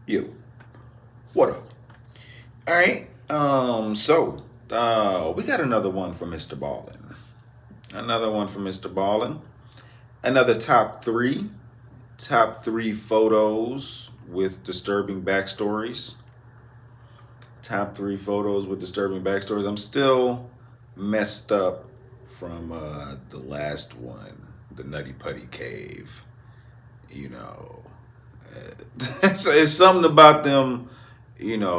You. What up? All right. We got another one from MrBallen. Another one from MrBallen. Another top three photos with disturbing backstories. Top three photos with disturbing backstories. I'm still messed up from the last one, the Nutty Putty Cave. You know, it's something about them. Them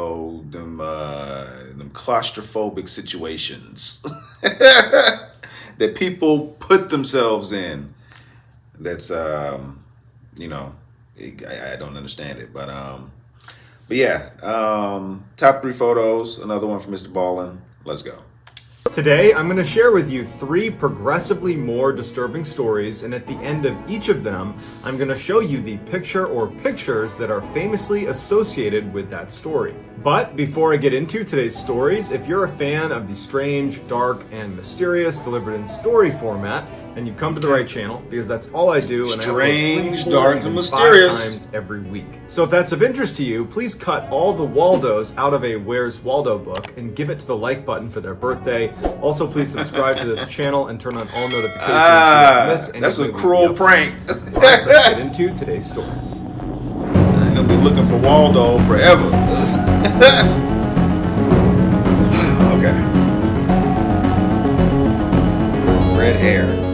claustrophobic situations that people put themselves in. That's you know, I don't understand it, but yeah, top three photos. Another one from MrBallen. Let's go. Today, I'm going to share with you 3 progressively more disturbing stories, and at the end of each of them, I'm going to show you the picture or pictures that are famously associated with that story. But before I get into today's stories, if you're a fan of the strange, dark, and mysterious delivered in story format, then you've come to the right channel, because that's all I do, and strange, I dark, and mysterious 5 times every week. So if that's of interest to you, please cut all the Waldos out of a Where's Waldo book and give it to the like button for their birthday. Also, please subscribe to this channel and turn on all notifications so you don't miss anything. That's a cruel prank. All right, let's get into today's stories. I'm gonna be looking for Waldo forever. Okay. Red hair.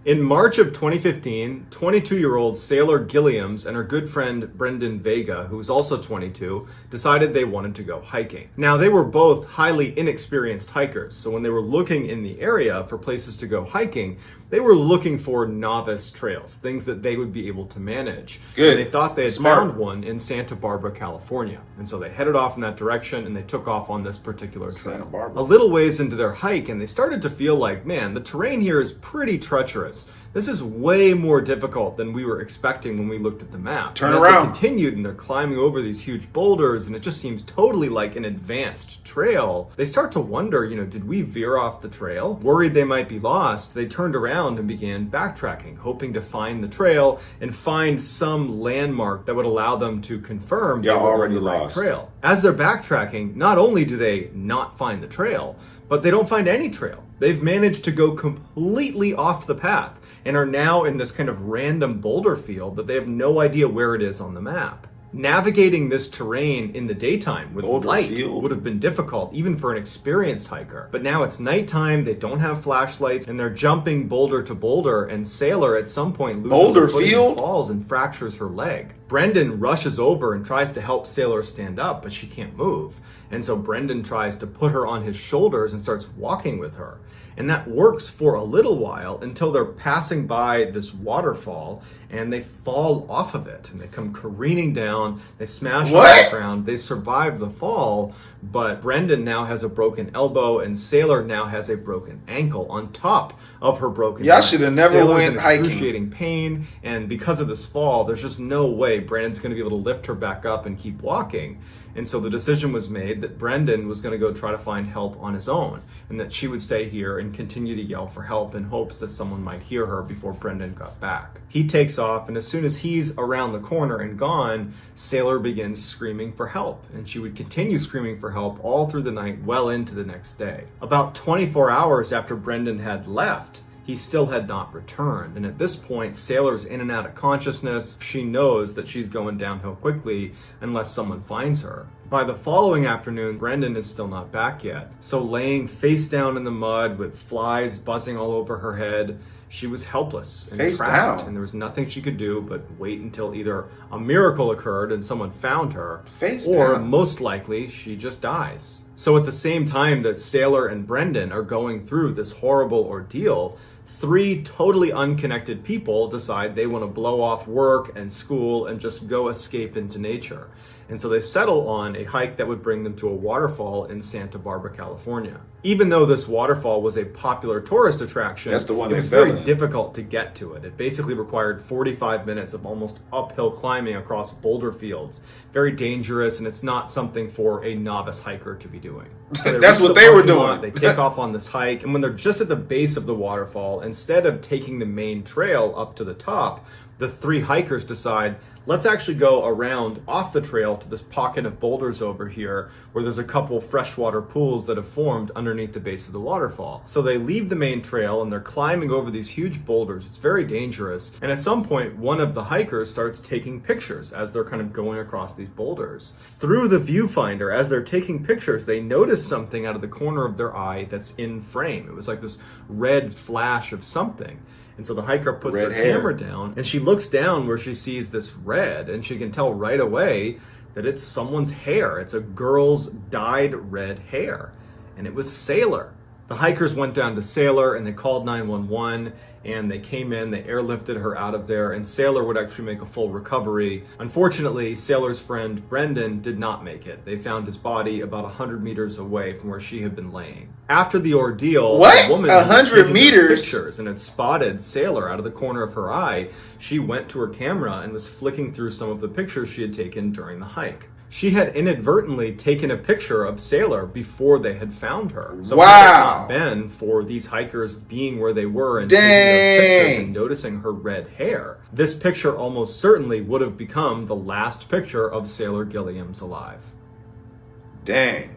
In March of 2015, 22-year-old Sailor Gilliams and her good friend Brendan Vega, who was also 22, decided they wanted to go hiking. Now, they were both highly inexperienced hikers, so when they were looking in the area for places to go hiking, they were looking for novice trails, things that they would be able to manage. Good. And they thought they had Smart. found one in Santa Barbara, California. And so they headed off in that direction and they took off on this particular trail. Santa Barbara. A little ways into their hike, and they started to feel like, man, the terrain here is pretty treacherous. This is way more difficult than we were expecting when we looked at the map. Turn and around. As they continued and they're climbing over these huge boulders, and it just seems totally like an advanced trail. They start to wonder, did we veer off the trail? Worried they might be lost, they turned around and began backtracking, hoping to find the trail and find some landmark that would allow them to confirm they Y'all were already on the right lost. trail. As they're backtracking, not only do they not find the trail, but they don't find any trail. They've managed to go completely off the path and are now in this kind of random boulder field that they have no idea where it is on the map. Navigating this terrain in the daytime with Boulder light field. would have been difficult, even for an experienced hiker. But now it's nighttime, they don't have flashlights, and they're jumping boulder to boulder, and Sailor at some point loses Boulder her footing field? and falls and fractures her leg. Brendan rushes over and tries to help Sailor stand up, but she can't move. And so Brendan tries to put her on his shoulders and starts walking with her. And that works for a little while until they're passing by this waterfall and they fall off of it and they come careening down, they smash on the ground, they survive the fall, but Brendan now has a broken elbow and Sailor now has a broken ankle on top of her broken Y'all leg. should have never Sailor's went in hiking. excruciating pain, and because of this fall, there's just no way Brendan's going to be able to lift her back up and keep walking. And so the decision was made that Brendan was going to go try to find help on his own, and that she would stay here and continue to yell for help in hopes that someone might hear her before Brendan got back. He takes off, and as soon as he's around the corner and gone, Sailor begins screaming for help, and she would continue screaming for help all through the night, well into the next day. About 24 hours after Brendan had left, he still had not returned, and at this point, Sailor's in and out of consciousness. She knows that she's going downhill quickly unless someone finds her. By the following afternoon, Brendan is still not back yet. So laying face down in the mud with flies buzzing all over her head, she was helpless and Face trapped, down. and there was nothing she could do but wait until either a miracle occurred and someone found her, Face or down. most likely she just dies. So at the same time that Sailor and Brendan are going through this horrible ordeal, 3 totally unconnected people decide they want to blow off work and school and just go escape into nature. And so they settle on a hike that would bring them to a waterfall in Santa Barbara, California. Even though this waterfall was a popular tourist attraction, That's the one it they was fell very in. difficult to get to it. It basically required 45 minutes of almost uphill climbing across boulder fields. Very dangerous, and it's not something for a novice hiker to be doing. So That's reach what the they were parking lot, doing. They take off on this hike, and when they're just at the base of the waterfall, instead of taking the main trail up to the top, The three hikers decide, let's actually go around off the trail to this pocket of boulders over here where there's a couple freshwater pools that have formed underneath the base of the waterfall. So they leave the main trail and they're climbing over these huge boulders. It's very dangerous. And at some point, one of the hikers starts taking pictures as they're kind of going across these boulders. Through the viewfinder, as they're taking pictures, they notice something out of the corner of their eye that's in frame. It was like this red flash of something. And so the hiker puts their camera down and she looks down where she sees this red, and she can tell right away that it's someone's hair. It's a girl's dyed red hair. And it was Sailor. The hikers went down to Sailor and they called 911, and they came in, they airlifted her out of there, and Sailor would actually make a full recovery. Unfortunately, Sailor's friend Brendan did not make it. They found his body about 100 meters away from where she had been laying. After the ordeal, a woman 100 meters pictures and had spotted Sailor out of the corner of her eye. She went to her camera and was flicking through some of the pictures she had taken during the hike. She had inadvertently taken a picture of Sailor before they had found her. So had it not been for these hikers being where they were and taking those pictures and noticing her red hair, this picture almost certainly would have become the last picture of Sailor Gilliam's alive. Dang.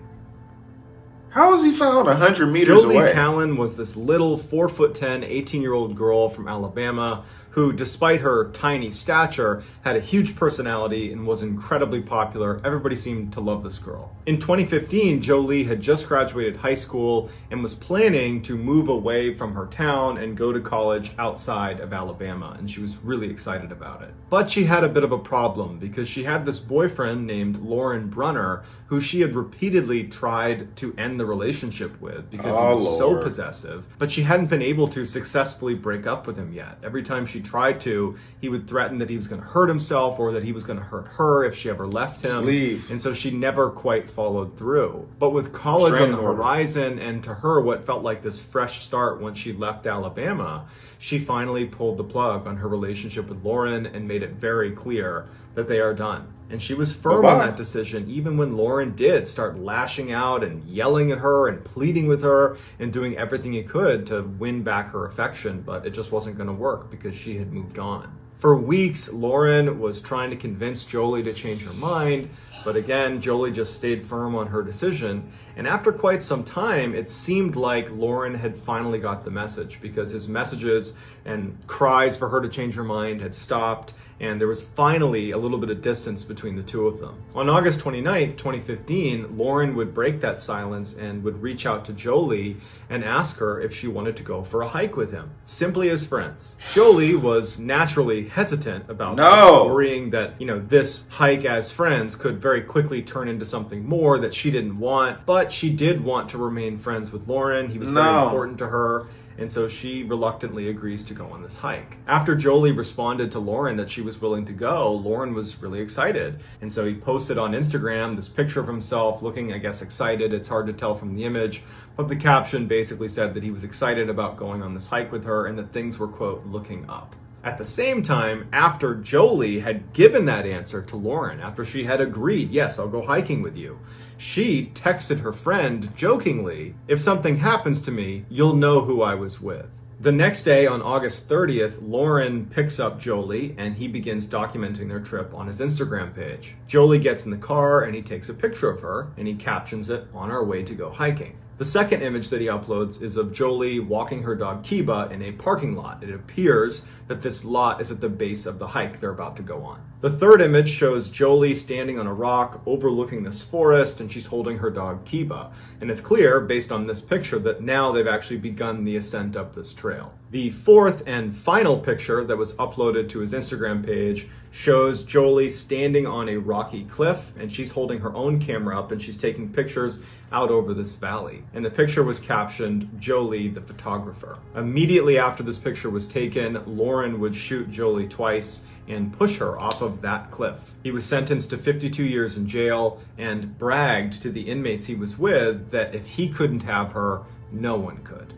How was he found 100 meters away? Jolie Callan was this little 4'10", 18-year-old girl from Alabama who, despite her tiny stature, had a huge personality and was incredibly popular. Everybody seemed to love this girl. In 2015, Jolie had just graduated high school and was planning to move away from her town and go to college outside of Alabama, and she was really excited about it. But she had a bit of a problem because she had this boyfriend named Lauren Brunner who she had repeatedly tried to end the relationship with because he was so possessive, but she hadn't been able to successfully break up with him yet. Every time she tried to, he would threaten that he was going to hurt himself or that he was going to hurt her if she ever left him. Just leave. And so she never quite followed through. But with college on the horizon and to her what felt like this fresh start once she left Alabama, she finally pulled the plug on her relationship with Lauren and made it very clear that they are done. And she was firm on that decision even when Lauren did start lashing out and yelling at her and pleading with her and doing everything he could to win back her affection, but it just wasn't going to work because she had moved on. For weeks, Lauren was trying to convince Jolie to change her mind, but again, Jolie just stayed firm on her decision. And after quite some time, it seemed like Lauren had finally got the message because his messages and cries for her to change her mind had stopped, and there was finally a little bit of distance between the two of them. On August 29th, 2015, Lauren would break that silence and would reach out to Jolie and ask her if she wanted to go for a hike with him, simply as friends. Jolie was naturally hesitant about this, worrying that, this hike as friends could very quickly turn into something more that she didn't want, but she did want to remain friends with Lauren. He was very important to her. And so she reluctantly agrees to go on this hike. After Jolie responded to Lauren that she was willing to go, Lauren was really excited. And so he posted on Instagram this picture of himself looking, I guess, excited. It's hard to tell from the image, but the caption basically said that he was excited about going on this hike with her and that things were, quote, looking up. At the same time, after Jolie had given that answer to Lauren, after she had agreed, yes, I'll go hiking with you, she texted her friend jokingly, if something happens to me, you'll know who I was with. The next day, on August 30th, Lauren picks up Jolie and he begins documenting their trip on his Instagram page. Jolie gets in the car and he takes a picture of her and he captions it, on our way to go hiking. The second image that he uploads is of Jolie walking her dog Kiba in a parking lot. It appears that this lot is at the base of the hike they're about to go on. The third image shows Jolie standing on a rock overlooking this forest, and she's holding her dog Kiba. And it's clear, based on this picture, that now they've actually begun the ascent up this trail. The fourth and final picture that was uploaded to his Instagram page shows Jolie standing on a rocky cliff, and she's holding her own camera up and she's taking pictures out over this valley. And the picture was captioned, Jolie the photographer. Immediately after this picture was taken, Lauren would shoot Jolie twice and push her off of that cliff. He was sentenced to 52 years in jail and bragged to the inmates he was with that if he couldn't have her, no one could.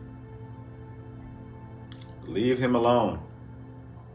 Leave him alone.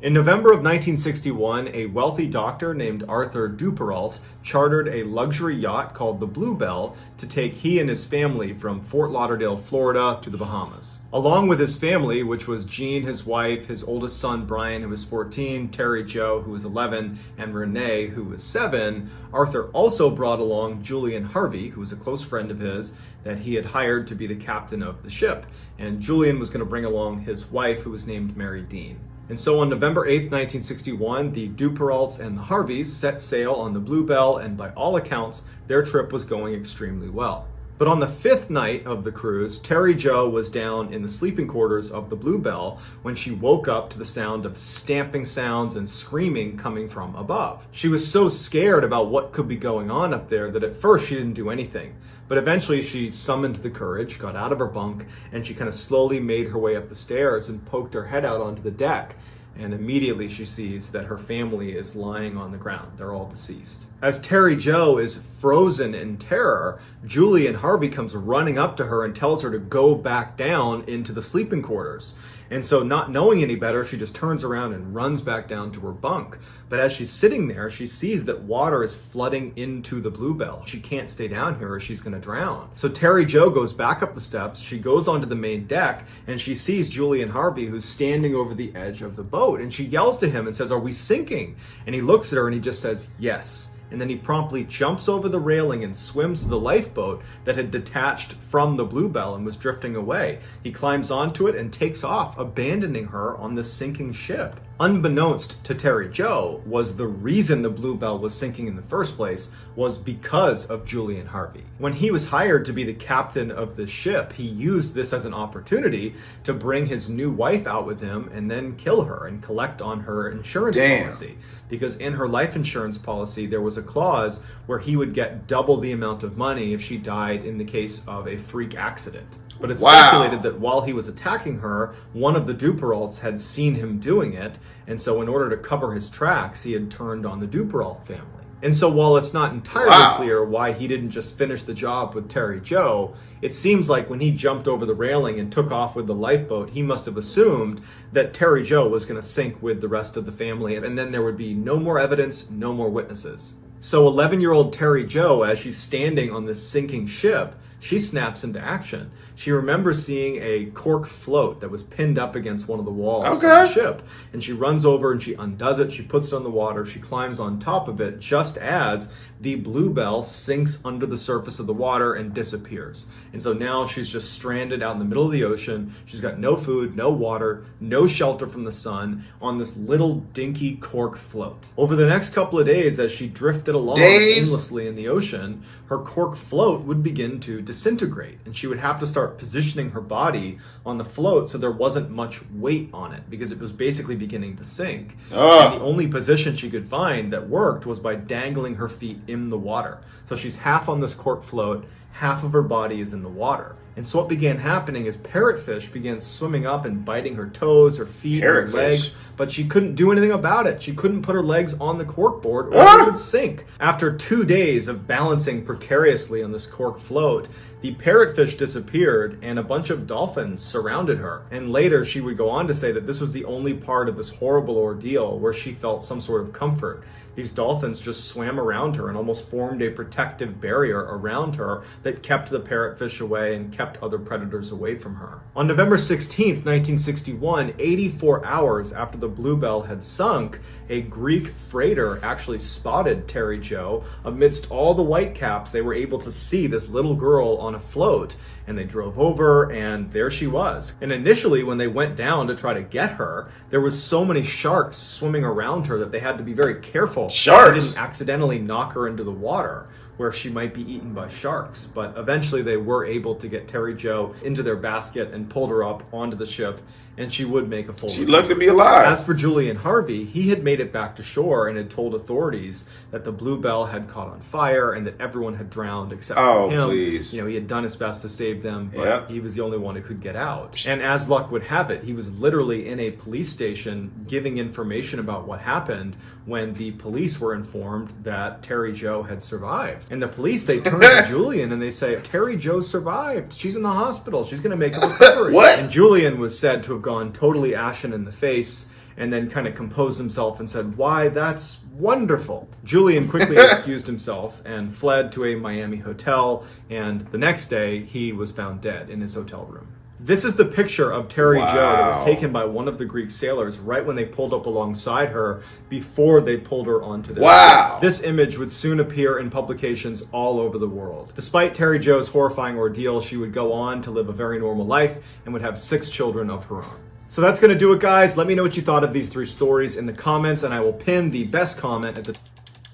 In November of 1961, a wealthy doctor named Arthur Duperrault chartered a luxury yacht called the Bluebell to take he and his family from Fort Lauderdale, Florida to the Bahamas. Along with his family, which was Jean, his wife, his oldest son Brian, who was 14, Terry Jo, who was 11, and Renee, who was 7, Arthur also brought along Julian Harvey, who was a close friend of his that he had hired to be the captain of the ship. And Julian was going to bring along his wife, who was named Mary Dean. And so on November 8th, 1961, the Duperraults and the Harveys set sail on the Bluebell, and by all accounts, their trip was going extremely well. But on the 5th night of the cruise, Terry Jo was down in the sleeping quarters of the Bluebell when she woke up to the sound of stamping sounds and screaming coming from above. She was so scared about what could be going on up there that at first she didn't do anything. But eventually she summoned the courage, got out of her bunk, and she kind of slowly made her way up the stairs and poked her head out onto the deck. And immediately she sees that her family is lying on the ground. They're all deceased. As Terry Jo is frozen in terror, Julian Harvey comes running up to her and tells her to go back down into the sleeping quarters. And so, not knowing any better, she just turns around and runs back down to her bunk. But as she's sitting there, she sees that water is flooding into the Bluebell. She can't stay down here or she's going to drown. So Terry Jo goes back up the steps, she goes onto the main deck, and she sees Julian Harvey, who's standing over the edge of the boat. And she yells to him and says, "Are we sinking?" And he looks at her and he just says, "Yes." And then he promptly jumps over the railing and swims to the lifeboat that had detached from the Bluebell and was drifting away. He climbs onto it and takes off, abandoning her on this sinking ship. Unbeknownst to Terry Jo, was the reason the Bluebell was sinking in the first place was because of Julian Harvey. When he was hired to be the captain of the ship, he used this as an opportunity to bring his new wife out with him and then kill her and collect on her insurance policy. Because in her life insurance policy, there was a clause where he would get double the amount of money if she died in the case of a freak accident. But it's speculated that while he was attacking her, one of the Duperraults had seen him doing it, and so in order to cover his tracks, he had turned on the Duperrault family. And so while it's not entirely clear why he didn't just finish the job with Terry Jo, it seems like when he jumped over the railing and took off with the lifeboat, he must have assumed that Terry Jo was going to sink with the rest of the family, and then there would be no more evidence, no more witnesses. So 11-year-old Terry Jo, as she's standing on this sinking ship, she snaps into action. She remembers seeing a cork float that was pinned up against one of the walls of the ship. And she runs over and she undoes it. She puts it on the water. She climbs on top of it just as the Bluebell sinks under the surface of the water and disappears. And so now she's just stranded out in the middle of the ocean. She's got no food, no water, no shelter from the sun on this little dinky cork float. Over the next couple of days, as she drifted along aimlessly in the ocean, her cork float would begin to disintegrate, and she would have to start positioning her body on the float so there wasn't much weight on it because it was basically beginning to sink. And the only position she could find that worked was by dangling her feet in the water. So she's half on this cork float, half of her body is in the water. And so what began happening is parrotfish began swimming up and biting her toes, her feet, her legs, but she couldn't do anything about it. She couldn't put her legs on the corkboard or it would sink. After 2 days of balancing precariously on this cork float, the parrotfish disappeared and a bunch of dolphins surrounded her. And later she would go on to say that this was the only part of this horrible ordeal where she felt some sort of comfort. These dolphins just swam around her and almost formed a protective barrier around her that kept the parrotfish away and kept other predators away from her. On November 16th, 1961, 84 hours after the Bluebell had sunk, a Greek freighter actually spotted Terry Jo. Amidst all the whitecaps, they were able to see this little girl on a float, and they drove over, and there she was. And initially, when they went down to try to get her, there was so many sharks swimming around her that they had to be very careful. They didn't accidentally knock her into the water, where she might be eaten by sharks. But eventually they were able to get Terry Jo into their basket and pulled her up onto the ship, and she would make a full recovery. She lucky to be alive. As for Julian Harvey, he had made it back to shore and had told authorities that the Bluebell had caught on fire and that everyone had drowned except for him. Please. You know, he had done his best to save them, but he was the only one who could get out. And as luck would have it, he was literally in a police station giving information about what happened when the police were informed that Terry Jo had survived. And the police, they turn to Julian and they say, Terry Jo survived. She's in the hospital. She's going to make a recovery. What? And Julian was said to have gone totally ashen in the face and then kind of composed himself and said, "Why, that's wonderful." Julian quickly excused himself and fled to a Miami hotel, and the next day he was found dead in his hotel room. This is the picture of Terry Jo that was taken by one of the Greek sailors right when they pulled up alongside her before they pulled her onto their ship. This image would soon appear in publications all over the world. Despite Terry Jo's horrifying ordeal, she would go on to live a very normal life and would have 6 children of her own. So that's going to do it, guys. Let me know what you thought of these 3 stories in the comments, and I will pin the best comment at the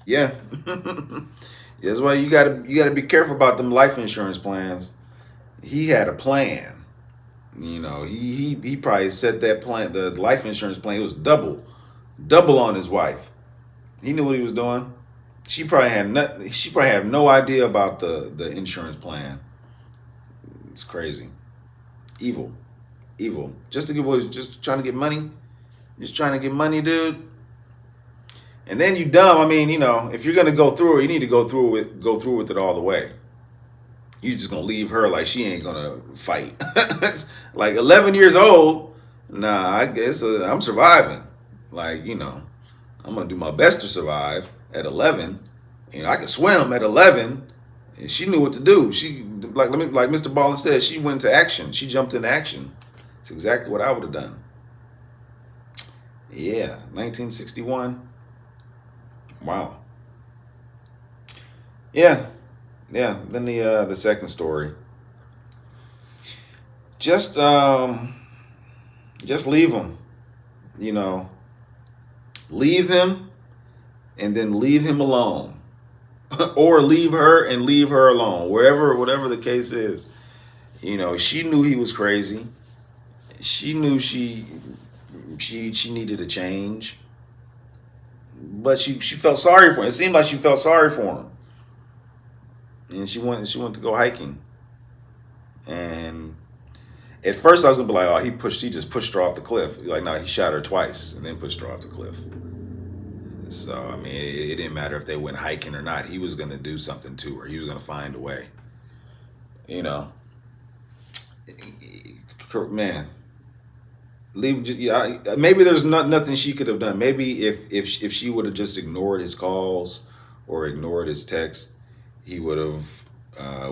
Yeah. That's why you gotta be careful about them life insurance plans. He had a plan. You know, he probably set that plan, the life insurance plan, it was double on his wife. He knew what he was doing. She probably had no idea about the insurance plan. It's crazy. Evil. Just trying to get money. Just trying to get money, dude. And then you dumb. I mean, you know, if you're gonna go through it, you need to go through with it all the way. You just gonna leave her like she ain't gonna fight. Like 11 years old, nah, I guess I'm surviving. Like, you know, I'm gonna do my best to survive at 11. You know, I can swim at 11, and she knew what to do. She like MrBallen said, she went to action. She jumped into action. It's exactly what I would have done. Yeah, 1961. Wow. Yeah. Then the second story. Just leave him. You know, leave him, and then leave him alone, or leave her and leave her alone. Whatever the case is. You know, she knew he was crazy. She knew she needed a change. But she felt sorry for him. It seemed like she felt sorry for him. And she went to go hiking. And at first I was gonna be like, oh, he just pushed her off the cliff. Like, no, he shot her twice and then pushed her off the cliff. So I mean, it didn't matter if they went hiking or not. He was gonna do something to her. He was gonna find a way. You know, man. Maybe there's nothing she could have done. Maybe if she would have just ignored his calls or ignored his text, he would have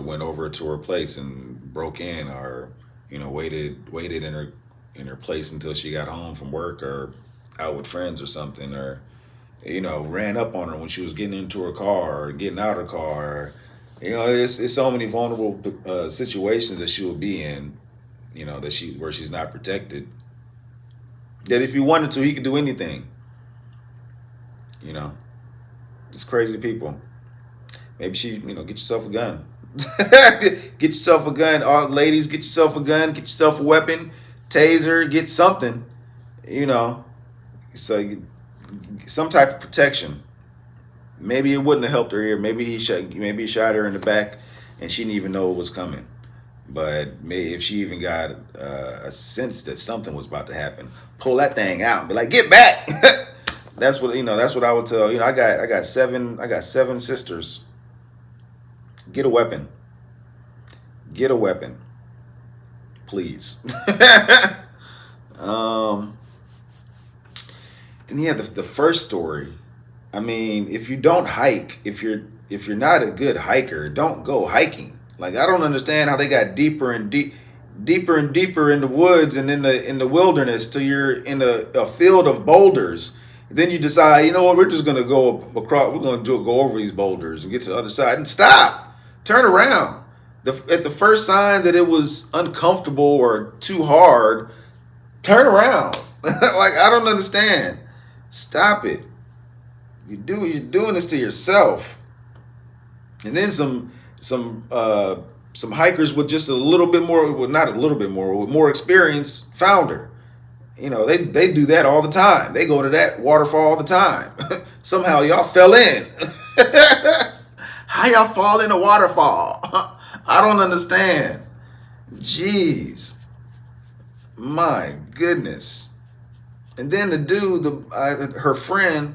went over to her place and broke in, or, you know, waited in her place until she got home from work or out with friends or something, or, you know, ran up on her when she was getting into her car or getting out of her car. You know, it's so many vulnerable situations that she will be in, you know, where she's not protected. That if he wanted to, he could do anything. You know, it's crazy people. Maybe get yourself a gun. Get yourself a gun. All ladies, get yourself a gun. Get yourself a weapon, taser. Get something. You know, so some type of protection. Maybe it wouldn't have helped her here. Maybe he shot her in the back, and she didn't even know it was coming. But maybe if she even got a sense that something was about to happen, pull that thing out and be like, "Get back!" That's what I would tell. You know, I got seven sisters. Get a weapon. Get a weapon, please. And yeah, the first story. I mean, if you don't hike, if you're not a good hiker, don't go hiking. Like, I don't understand how they got deeper and deeper in the woods and in the wilderness till you're in a field of boulders. Then you decide, you know what, we're just gonna go across. We're gonna go over these boulders and get to the other side and stop. Turn around. At the first sign that it was uncomfortable or too hard, turn around. Like, I don't understand. Stop it. You're doing this to yourself. And then some hikers with just a little bit more, well, not a little bit more, with more experience found her. You know, they do that all the time. They go to that waterfall all the time. Somehow y'all fell in. How y'all fall in a waterfall? I don't understand. Jeez. My goodness. And then the dude, her friend,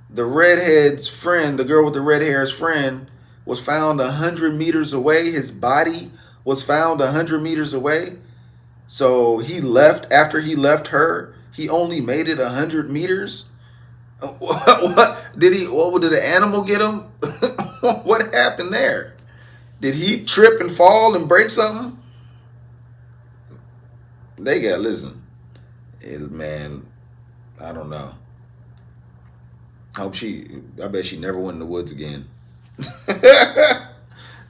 the redhead's friend, the girl with the red hair's friend, was found 100 meters away. His body was found 100 meters away. So he left, after he left her, He only made it 100 meters. What did he? What did the animal get him? What happened there? Did he trip and fall and break something? They got listen, man. I don't know. I bet she never went in the woods again.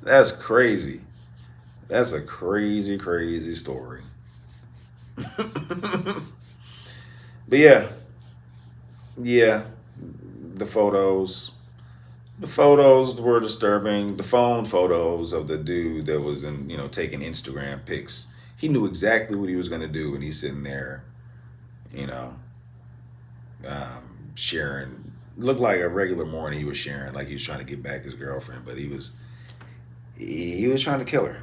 That's crazy. That's a crazy, crazy story. But yeah, the photos. The photos were disturbing. The phone photos of the dude that was taking Instagram pics. He knew exactly what he was going to do, and he's sitting there, you know, sharing. Looked like a regular morning he was sharing, like he was trying to get back his girlfriend, but he was trying to kill her.